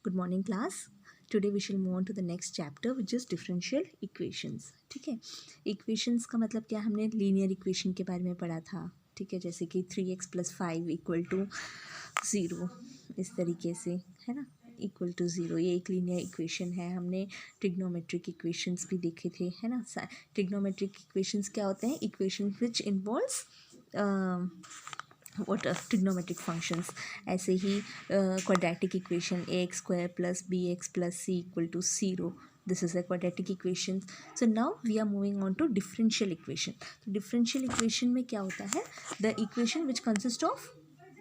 Good morning class. Today we shall move on to the next chapter which is differential equations. ठीक है, equations का मतलब क्या, हमने लीनियर इक्वेशन के बारे में पढ़ा था. ठीक है, जैसे कि 3x + 5 = 0, इस तरीके से, है ना, इक्वल टू 0, ये एक लीनियर इक्वेशन है. हमने ट्रिग्नोमेट्रिक इक्वेशंस भी देखे थे, है ना. ट्रिग्नोमेट्रिक इक्वेशंस क्या होते हैं? Equation which involves what are trigonometric functions. ऐसे ही quadratic equation ax² + bx + c = 0. This is a quadratic equation. So now we are moving on to differential equation. तो differential equation में क्या होता है? The equation which consists of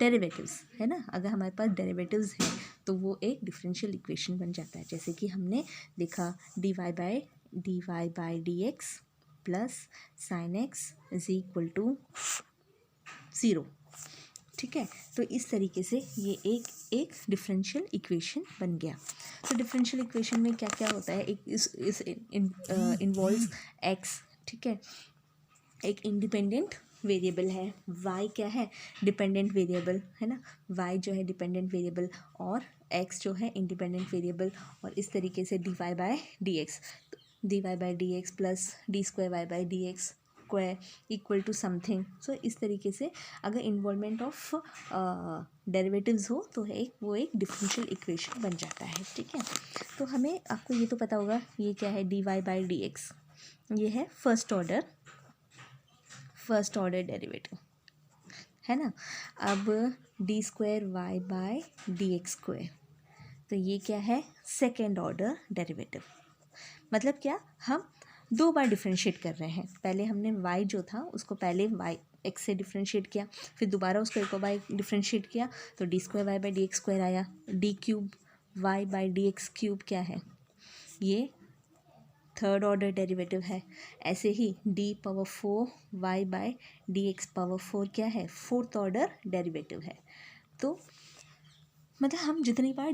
derivatives, है ना. अगर हमारे पास derivatives हैं तो वो एक differential equation बन जाता है. जैसे कि हमने देखा dy by dx plus sin x = 0. ठीक है, तो इस तरीके से ये एक डिफरेंशियल इक्वेशन बन गया. तो डिफरेंशियल इक्वेशन में क्या क्या होता है? एक इस इन्वॉल्व्स एक्स. ठीक है, एक इंडिपेंडेंट वेरिएबल है. वाई क्या है? डिपेंडेंट वेरिएबल, है ना. वाई जो है डिपेंडेंट वेरिएबल और एक्स जो है इंडिपेंडेंट वेरिएबल. और इस तरीके से dy by dx, dy by dx plus d² y by dx square equal to something. So इस तरीके से अगर इन्वॉल्वमेंट ऑफ डेरिवेटिव्स हो तो वो एक डिफरेंशियल इक्वेशन बन जाता है. ठीक है, तो हमें, आपको ये तो पता होगा ये क्या है, dy by dx. ये है फर्स्ट ऑर्डर डेरिवेटिव, है ना. अब d² y by dx², तो ये क्या है? Second order derivative. मतलब क्या, हम दो बार डिफ्रेंशिएट कर रहे हैं. पहले हमने y जो था उसको पहले x से डिफ्रेंशिएट किया, फिर दोबारा उसको एक बार डिफ्रेंशिएट किया तो d² y by dx² आया. d³ y by dx³ क्या है? ये थर्ड ऑर्डर डेरिवेटिव है. ऐसे ही d⁴ y by dx⁴ क्या है? फोर्थ ऑर्डर डेरिवेटिव है. तो मतलब हम जितनी बार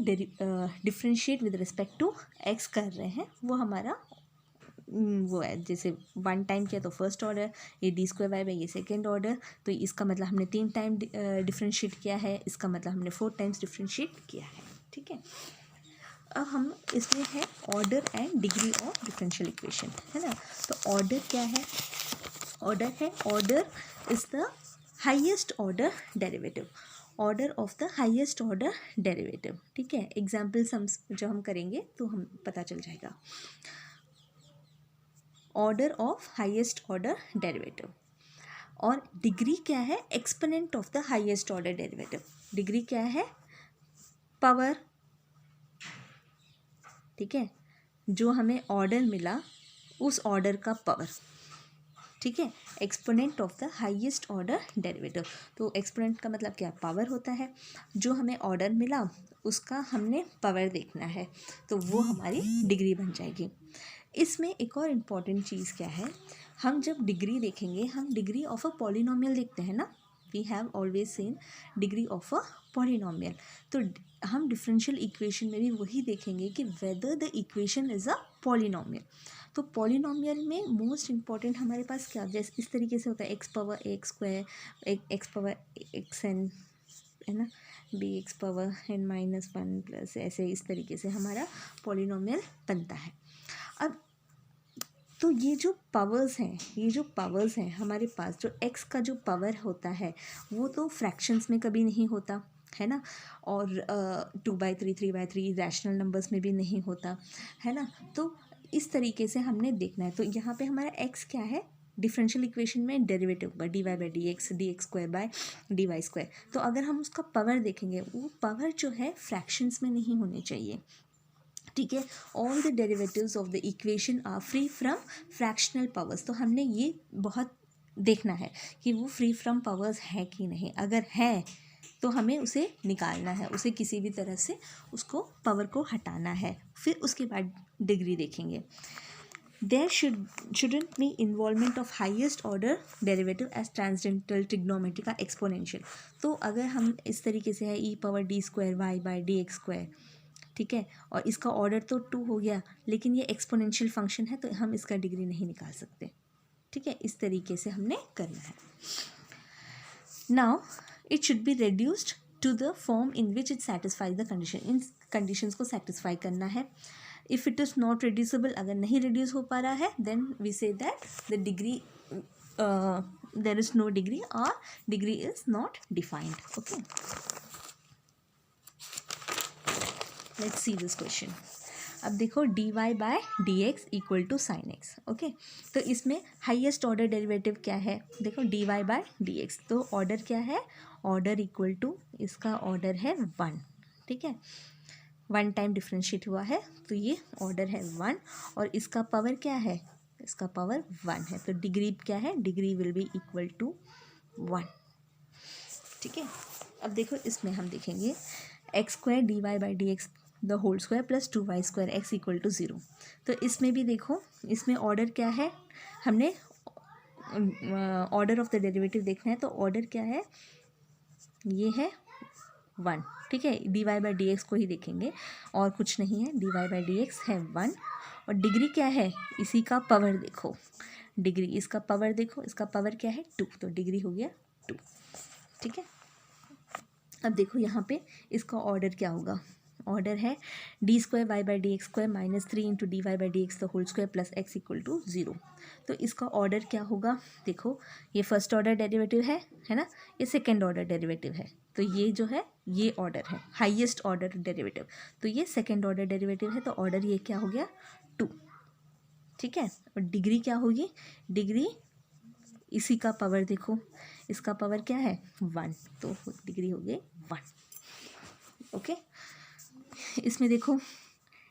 differentiate with respect to x कर रहे हैं वो हमारा वो है. जैसे वन टाइम किया तो फर्स्ट ऑर्डर, ये d² y by ये सेकेंड ऑर्डर. तो इसका मतलब हमने 3 टाइम डिफ्रेंशिएट किया है, इसका मतलब हमने 4 टाइम्स डिफ्रेंशिएट किया है. ठीक है, अब हम इसमें है order and degree of differential equation, है ना. तो ऑर्डर क्या है? Order is the highest order derivative. Order of the highest order derivative. ठीक है, एग्जाम्पल्स हम जो हम करेंगे तो हम पता चल जाएगा. Order of highest order derivative. और डिग्री क्या है? Exponent of the highest order derivative. Degree क्या है? पावर. ठीक है, जो हमें ऑर्डर मिला उस ऑर्डर का पावर. ठीक है, exponent of the highest order derivative. तो एक्सपोनेंट का मतलब क्या? पावर होता है. जो हमें ऑर्डर मिला उसका हमने पावर देखना है तो वो हमारी डिग्री बन जाएगी. इसमें एक और इम्पॉर्टेंट चीज़ क्या है, हम जब डिग्री देखेंगे हम डिग्री ऑफ अ पॉलिनोमियल देखते हैं ना. We have always seen degree of a polynomial. तो हम डिफरेंशियल इक्वेशन में भी वही देखेंगे कि whether the equation is a polynomial. तो पॉलिनोमियल में मोस्ट इम्पॉर्टेंट हमारे पास क्या, जैसे इस तरीके से होता है x⁴x², x⁴xn, है ना, bx⁴n - 1 ऐसे इस तरीके से हमारा पॉलिनोमियल बनता है. अब तो ये जो पावर्स हैं हमारे पास, जो x का जो पावर होता है वो तो फ्रैक्शंस में कभी नहीं होता, है ना. और 2/3 3/3 रैशनल नंबर्स में भी नहीं होता, है ना. तो इस तरीके से हमने देखना है. तो यहाँ पे हमारा x क्या है? डिफरेंशियल इक्वेशन में डेरिवेटिव होगा dy by dx dx² by dy². तो अगर हम उसका पावर देखेंगे वो पावर जो है फ्रैक्शंस में नहीं होने चाहिए. ठीक है, all the derivatives of the equation are free from fractional powers. तो हमने ये बहुत देखना है कि वो फ्री फ्रॉम पावर्स है कि नहीं. अगर है तो हमें उसे निकालना है, उसे किसी भी तरह से उसको पावर को हटाना है. फिर उसके बाद डिग्री देखेंगे. There shouldn't be involvement of highest order derivative as transcendental trigonometry का exponential. तो अगर हम इस तरीके से है e⁻d² y by dx², ठीक है, और इसका ऑर्डर तो 2 हो गया लेकिन ये एक्सपोनेंशियल फंक्शन है तो हम इसका डिग्री नहीं निकाल सकते. ठीक है, इस तरीके से हमने करना है. Now it should B reduced to the form in which it satisfies the condition. इन कंडीशंस को सेटिस्फाई करना है. If it is not reducible, अगर नहीं रिड्यूस हो पा रहा है, then we say that the degree there is no degree और degree is not defined. Okay, let's see this question. अब देखो dy bye D X equal to sine X. Okay, तो इसमें हाईएस्ट ऑर्डर डेरिवेटिव क्या है? देखो dy bye D एक्स, तो ऑर्डर क्या है? ऑर्डर इक्वल टू, इसका ऑर्डर है 1. ठीक है, 1 टाइम डिफ्रेंशिएट हुआ है तो ये ऑर्डर है 1. और इसका पावर क्या है? इसका पावर 1 है, तो डिग्री क्या है? Degree will be equal to 1. ठीक है, अब देखो इसमें हम देखेंगे x square d Y by D x the whole square plus 2y square x equal to 0. तो इसमें भी देखो, इसमें ऑर्डर क्या है? हमने ऑर्डर ऑफ द डेरिवेटिव देखना है, तो ऑर्डर क्या है? ये है 1. ठीक है, d Y by D x को ही देखेंगे और कुछ नहीं है. D Y by D x है 1 और डिग्री क्या है? इसी का पावर देखो, डिग्री इसका पावर देखो, इसका पावर क्या है? 2, तो डिग्री हो गया 2. ठीक है, अब देखो यहाँ पे इसका ऑर्डर क्या होगा? ऑर्डर है D square Y by D x square minus 3 into d Y by D x the whole square plus x equal to 0. तो इसका ऑर्डर क्या होगा? देखो ये फर्स्ट ऑर्डर डेरिवेटिव है ना, ये सेकेंड ऑर्डर डेरिवेटिव है, तो ये जो है ये ऑर्डर है हाईएस्ट ऑर्डर डेरिवेटिव, तो ये सेकेंड ऑर्डर डेरिवेटिव है, तो ऑर्डर ये क्या हो गया? 2. ठीक है, और डिग्री क्या होगी? डिग्री इसी का पावर देखो, इसका पावर क्या है? 1, तो डिग्री हो गई 1. ओके, इसमें देखो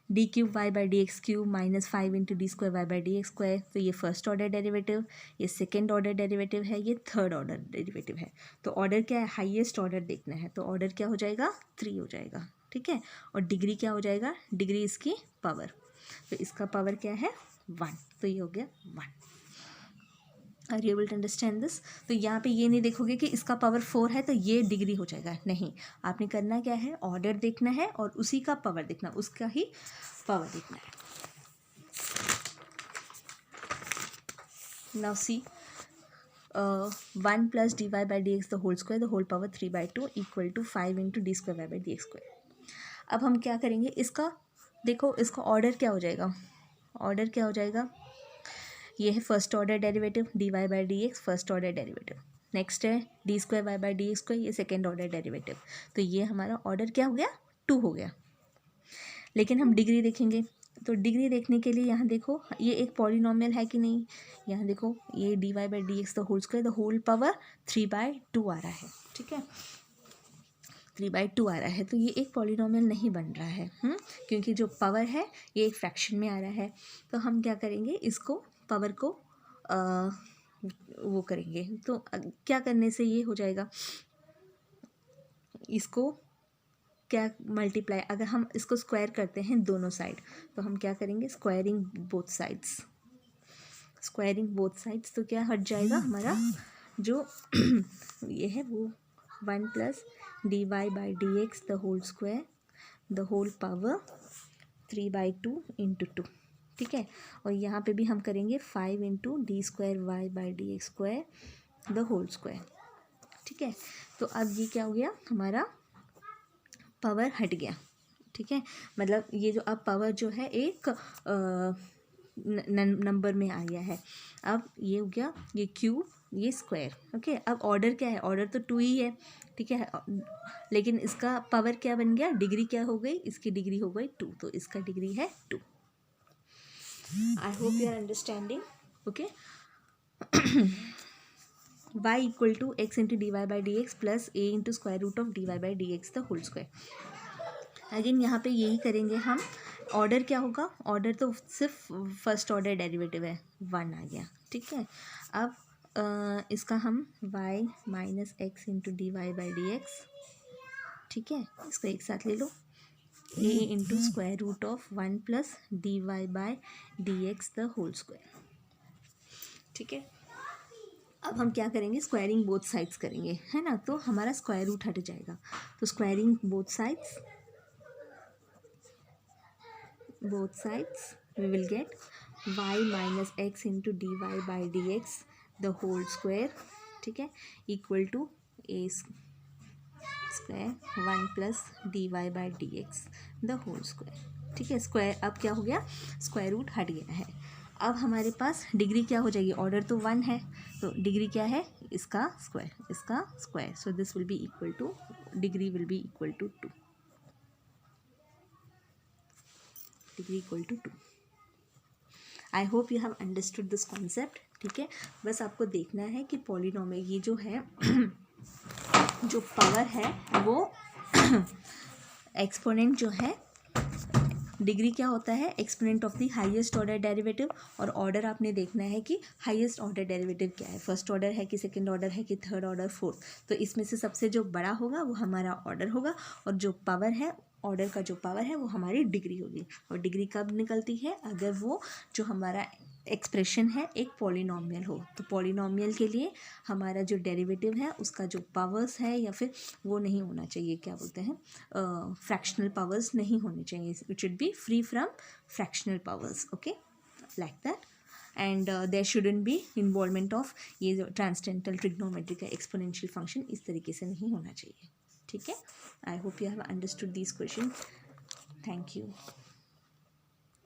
d cube y by D x cube minus 5 into d square Y by D x square, तो ये फर्स्ट ऑर्डर डेरिवेटिव, ये सेकेंड ऑर्डर डेरिवेटिव है, ये थर्ड ऑर्डर डेरिवेटिव है. तो ऑर्डर क्या है? हाईएस्ट ऑर्डर देखना है, तो ऑर्डर क्या हो जाएगा? 3 हो जाएगा. ठीक है, और डिग्री क्या हो जाएगा? डिग्री इसकी पावर, तो इसका पावर क्या है? 1, तो ये हो गया 1. Are you able to understand this? तो यहाँ पे ये नहीं देखोगे कि इसका पावर 4 है तो ये डिग्री हो जाएगा, नहीं. आपने करना क्या है? ऑर्डर देखना है और उसी का पावर देखना, उसका ही पावर देखना है. Now see 1 plus d Y by D x the whole square the whole power 3/2 equal to 5 into d square Y by D x square. अब हम क्या करेंगे? इसका देखो, इसका ऑर्डर क्या हो जाएगा? ऑर्डर क्या हो जाएगा? ये है first order derivative D Y by D X, first order derivative. Next है D square Y by D x square, ये सेकेंड ऑर्डर डेरिवेटिव. तो ये हमारा ऑर्डर क्या हो गया? 2 हो गया. लेकिन हम डिग्री देखेंगे, तो डिग्री देखने के लिए यहाँ देखो ये एक पॉलिनोमियल है कि नहीं. यहाँ देखो ये d Y by D x the whole square the whole power 3/2 आ रहा है. ठीक है, 3/2 आ रहा है, तो ये एक पॉलिनोमियल नहीं बन रहा है. क्योंकि जो पावर है ये एक फ्रैक्शन में आ रहा है. तो हम क्या करेंगे? इसको पावर को वो करेंगे, तो क्या करने से ये हो जाएगा? इसको क्या मल्टीप्लाई, अगर हम इसको स्क्वायर करते हैं दोनों साइड, तो हम क्या करेंगे? Squaring both sides. Squaring both sides, तो क्या हट जाएगा हमारा जो ये है वो 1 plus d Y by D x the whole square the whole power 3/2 into 2. ठीक है, और यहाँ पे भी हम करेंगे 5 into d square Y by D x square the whole square. ठीक है, तो अब ये क्या हो गया? हमारा पावर हट गया. ठीक है, मतलब ये जो अब पावर जो है एक नंबर में आ गया है. अब ये हो गया ये क्यूब, ये स्क्वायर. ओके, अब ऑर्डर क्या है? ऑर्डर तो 2 ही है. ठीक है, लेकिन इसका पावर क्या बन गया? डिग्री क्या हो गई? इसकी डिग्री हो गई 2, तो इसका डिग्री है 2. I hope you are understanding. Okay. y equal to x into dy by dx plus a into square root of dy by dx the whole square. Again यहाँ पे यही करेंगे हम. ऑर्डर क्या होगा? ऑर्डर तो सिर्फ फर्स्ट ऑर्डर डेरिवेटिव है, 1 आ गया. ठीक है, अब इसका हम y minus x into d Y by D x. ठीक है, इसको एक साथ ले लो. a into square root of 1 plus d y by D x the whole square. ठीक है, अब हम क्या करेंगे? स्क्वायरिंग बोथ साइड्स करेंगे, है ना. तो हमारा स्क्वायर रूट हट जाएगा, तो squaring both sides we will get y minus x into d Y by D x the whole square. ठीक है, इक्वल टू a स्क्वायर 1 प्लस dy by D x the whole square. ठीक है, square अब क्या हो गया, स्क्वायर रूट हट गया है। अब हमारे पास डिग्री क्या हो जाएगी, ऑर्डर तो 1 है तो डिग्री क्या है, इसका square, so this will be equal to, degree will be equal to 2, degree equal to 2। I hope you have understood this concept. ठीक है, बस आपको देखना है कि पॉलिनोमियल ये जो है जो पावर है वो एक्सपोनेंट जो है, डिग्री क्या होता है, exponent of the highest order derivative, और ऑर्डर आपने देखना है कि हाईएस्ट ऑर्डर डेरिवेटिव क्या है, फर्स्ट ऑर्डर है कि सेकंड ऑर्डर है कि थर्ड ऑर्डर फोर्थ। तो इसमें से सबसे जो बड़ा होगा वो हमारा ऑर्डर होगा, और जो पावर है, ऑर्डर का जो पावर है वो हमारी डिग्री होगी। और डिग्री कब निकलती है, अगर वो जो हमारा एक्सप्रेशन है एक पॉलिनोमियल हो। तो पॉलिनोमियल के लिए हमारा जो डेरिवेटिव है उसका जो पावर्स है या फिर वो नहीं होना चाहिए, क्या बोलते हैं, फ्रैक्शनल पावर्स नहीं होने चाहिए, it should be free from fractional powers, okay, like that. And there shouldn't be involvement of ये जो ट्रांसडेंटल ट्रिग्नोमेट्री का एक्सपोनेंशियल फंक्शन, इस तरीके से नहीं होना चाहिए। ठीक है, I hope you have understood this question, thank you.